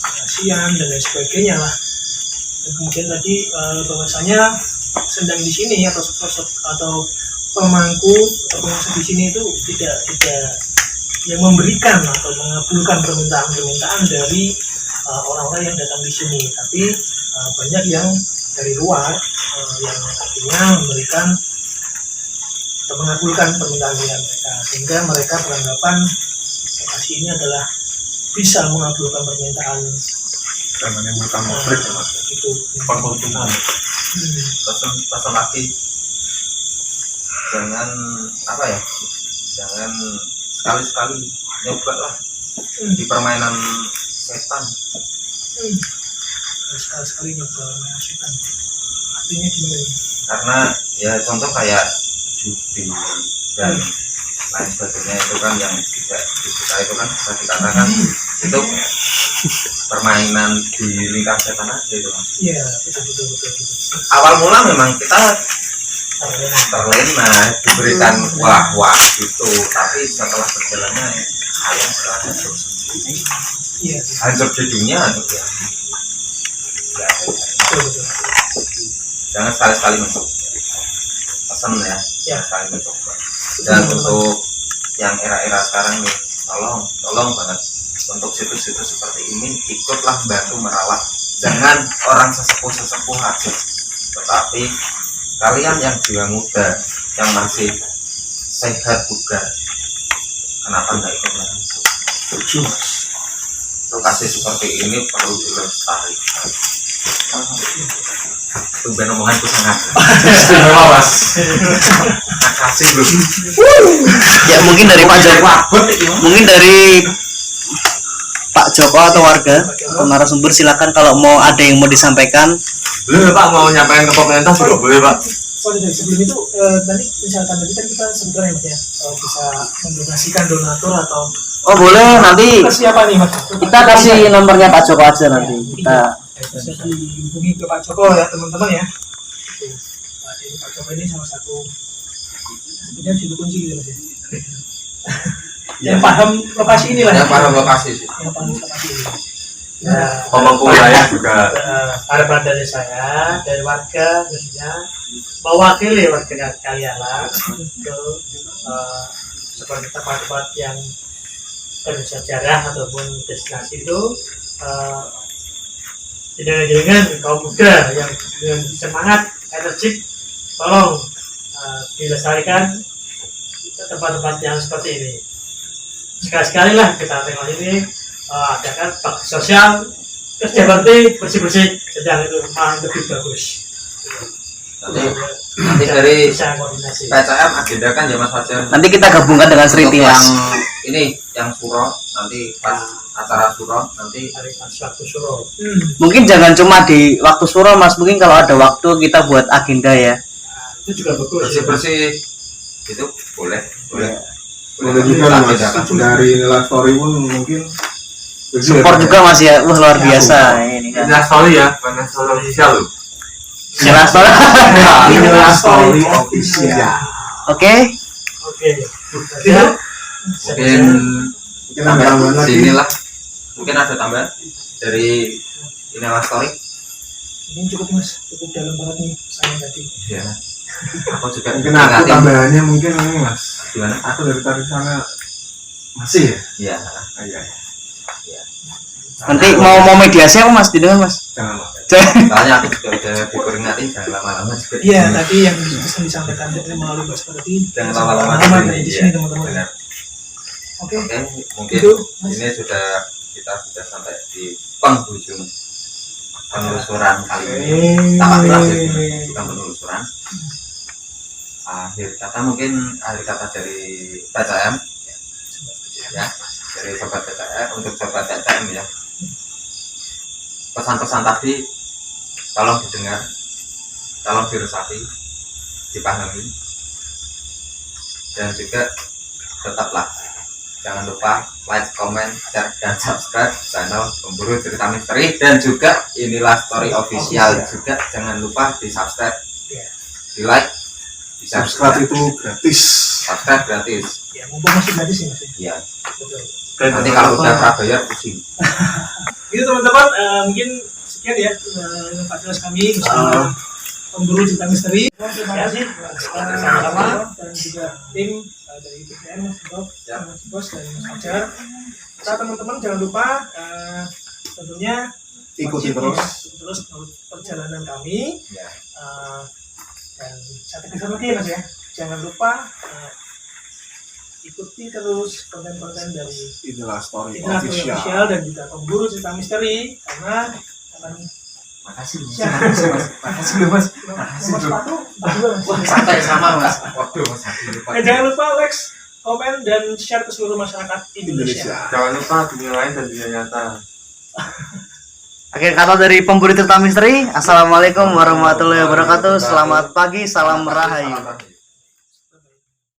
kasihan dan lain sebagainya lah. Dan kemudian tadi bahwasanya sedang di sini atau sosok atau pemangku atau pengusaha di sini itu tidak yang memberikan atau mengabulkan permintaan dari orang-orang yang datang di sini, tapi banyak yang dari luar yang akhirnya memberikan atau mengabulkan permintaan mereka, sehingga mereka beranggapan lokasi ini adalah bisa mengabulkan permintaan Dan menimbulkan konflik itu. konflik. Pesan lagi, jangan jangan sekali-sekali nyoba lah di permainan setan. Sekali-sekali nyoba mengasihkan. Artinya gimana? Karena ya contoh kayak judi dan lain sebagainya itu kan yang tidak disukai itu kan bisa dikatakan itu permainan di lingkar setan aja itu Mas. Iya, betul. Awal mula memang kita terlena diberikan wah gitu, tapi setelah berjalannya kalian hancur sendiri. Iya, Hancur di dunia hancur ya. betul. Jangan sekali-sekali mencoba. Pesan ya, Ya. sekali mencoba. Dan untuk yang era-era sekarang nih, tolong banget untuk situs-situs seperti ini ikutlah bantu merawat. Jangan orang sesepuh aja, tetapi kalian yang jiwa muda, yang masih sehat bugar, kenapa nggak ikut membantu? Lokasi seperti ini perlu dilestarikan. Tumben omonganku sangat istimewa Mas. Makasih bro. Ya mungkin dari Pak Joko, mungkin dari Pak Joko atau warga atau narasumber silakan kalau mau ada yang mau disampaikan. Boleh Pak, mau nyampaikan ke pemerintah juga boleh Pak. Sorry, sebelum itu tadi misalkan tadi kan kita sebenarnya Mas ya bisa mendonasikan donatur atau Boleh nanti siapa nih Mas? kita kasih nomornya Pak Joko aja nanti kita. Bisa dihubungi ke Pak Joko ya teman-teman ya. Pak Joko ini salah satu sebenarnya situ kunci gitu Mas ya. Yang paham lokasi inilah. Yang paham lokasi sih. Yang paham lokasi ini. Ya, Pemangku wilayah juga. harapan dari saya, dari warga khususnya mewakili warga Kalialang untuk seperti tempat-tempat yang bersejarah ataupun destinasi itu dengan kaum muda yang dengan semangat energik, tolong dilestarikan tempat-tempat yang seperti ini. Sekali-sekali lah kita tengok ini adakan bakti sosial, kerja bakti bersih-bersih sedang itu malah lebih bagus. Nanti dari bisa koordinasi. PCM agendakan ya Mas Fajar. Nanti kita gabungkan dengan Sriti Untuk Mas. yang suro nanti pas acara suro nanti Hari pas waktu suro. Mungkin jangan cuma di waktu suro Mas, mungkin kalau ada waktu kita buat agenda ya. Itu juga bagus. bersih-bersih itu boleh. Boleh juga lah Mas, dari Nila Story pun mungkin Support juga Mas ya, wah luar biasa ini kan. Story ya, bukan story official loh. Jelas banget. Nila Story official. Oke. Oke. Mungkin Mungkin ada tambahan lagi. sinilah mungkin ada tambahan dari Inilah Story. Ini cukup Mas, cukup dalam banget nih saya tadi. Ya. Aku juga Mungkin aku ingatin. tambahannya mungkin ini Mas. Gimana? Aku dari tadi sana masih ya. Iya. Iya. Nanti mau mediasi apa Mas? Tidak Mas. Jangan lupa. Soalnya aku juga udah diperingatin jangan lama-lama juga. Iya, tadi yang disampaikan tadi melalui Mas Berarti. Jangan lama-lama di sini teman-teman. Benar. Oke. Oke, mungkin Itu, Mas. ini kita sudah sampai di penghujung penelusuran kali ini. Tahap terakhir bukan penelusuran. Akhir kata dari PCM ya, dari sobat PCM untuk sobat PCM ya. Pesan-pesan tadi tolong didengar, tolong diresapi, dipahami, dan juga tetaplah jangan lupa like, comment, share, dan subscribe channel Pemburu Cerita Misteri, dan juga Inilah Story Official juga jangan lupa di subscribe, di like, di Subscribe itu gratis. subscribe gratis. Ya, mumpung masih gratis sih Mas. Iya. Betul. Nanti kalau udah prabayar pusing. Itu teman-teman, mungkin sekian ya podcast kami bersama Pemburu Cerita Misteri. Terima kasih sama-sama dan juga tim dari PPN Mas Bob, Mas Bos dan Mas Fajar. Nah, teman-teman jangan lupa tentunya Ikuti wajib terus. ya, terus perjalanan kami. Ya. Dan saya tegaskan lagi Mas ya, jangan lupa ikuti terus konten-konten dari Inilah Story Inilah Story official. Official dan juga Pemburu Cerita Misteri karena akan Makasih Mas. siap. Makasih loh Mas. Nomor sepatu, berdua, Mas. Wah, santai sama Mas. Waduh Mas. Jangan lupa like, komen dan share ke seluruh masyarakat Indonesia. Jangan lupa dunia lain dan dunia nyata. Akhir kata dari Pemburu Cerita Misteri. Assalamualaikum warahmatullahi wabarakatuh. Selamat pagi, salam rahayu.